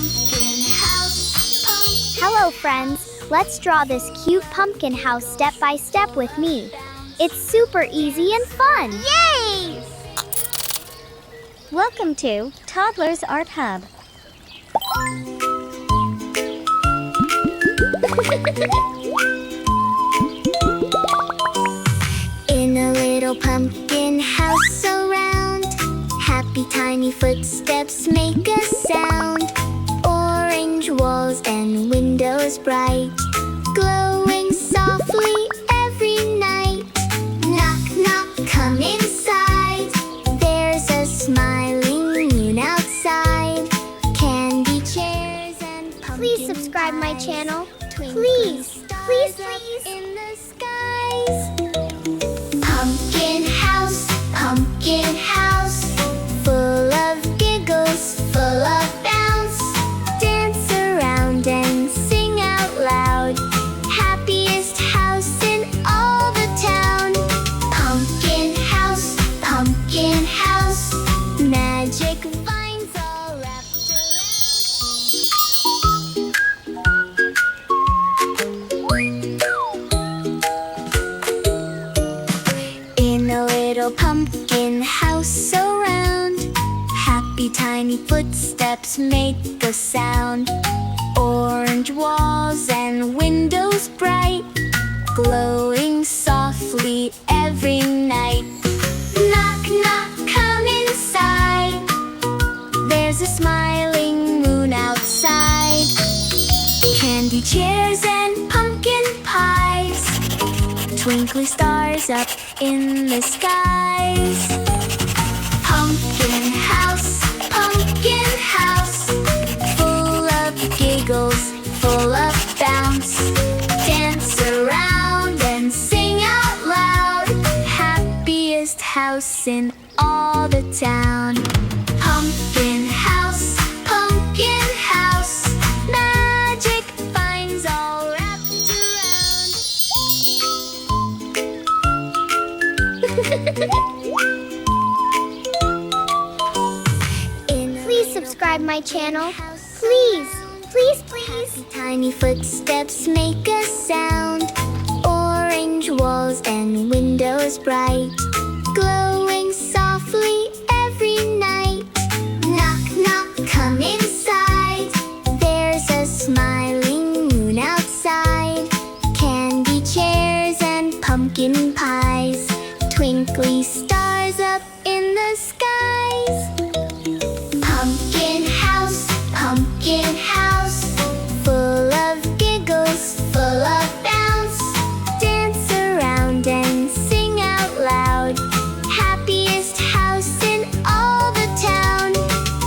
Pumpkin house, Hello friends, let's draw this cute pumpkin house step by step with me. It's super easy and fun! Yay! Welcome to Toddlers Art Hub. In a little pumpkin house so round, happy tiny footsteps make a sound. Orange walls and windows bright, glowing softly every night. Knock, knock, come inside. There's a smiling moon outside. Candy chairs and pumpkin Please subscribe my pies. channel. Twinkling Please, stars please, up please. in the skies. Pumpkin house, full of giggles, full of bounce. Dance around and sing out loud. Happiest house in all the town. Pumpkin house, magic vines all wrapped around. In a little pumpkin house so round, happy tiny footsteps make a sound. Orange walls and windows bright, glowing softly every night. Knock, knock, come inside. There's a smiling moon outside. Candy chairs and pumpkin pies, twinkly stars up in the skies. Pumpkin house, full of giggles, full of bounce. Dance around and sing out loud. Happiest house in all the town. Pumpkin house, magic vines all wrapped around. Please subscribe my channel. Please, please, please. Happy tiny footsteps make a sound. Orange walls and windows bright, glowing softly every night. Knock, knock, come inside. There's a smiling moon outside. Candy chairs and pumpkin pies, twinkly stars up in the skies. Pumpkin house, full of giggles, full of bounce. Dance around and sing out loud. Happiest house in all the town.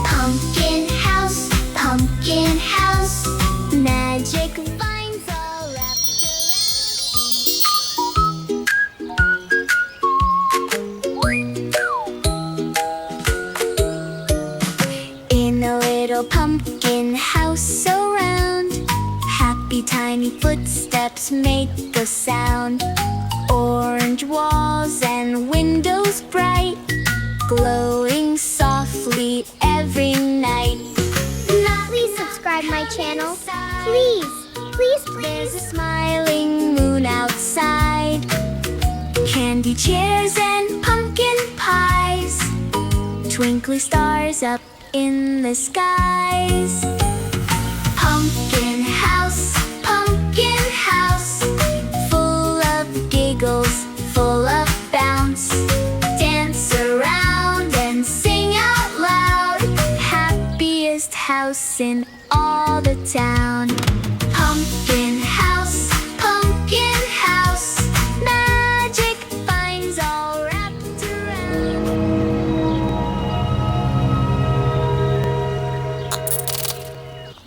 Pumpkin house, magic vines all wrapped around. In a little pumpkin house so round, happy tiny footsteps make a sound. Orange walls and windows bright, glowing softly every night. Please subscribe my channel. Please, please, There's a please. smiling moon outside. Candy chairs and pumpkin pies, twinkly stars up in the skies. Pumpkin house, full of giggles, full of bounce. Dance around and sing out loud. Happiest house in all the town. Pumpkin house, magic vines all wrapped around.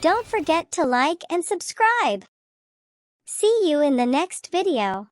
Don't forget to like and subscribe. See you in the next video.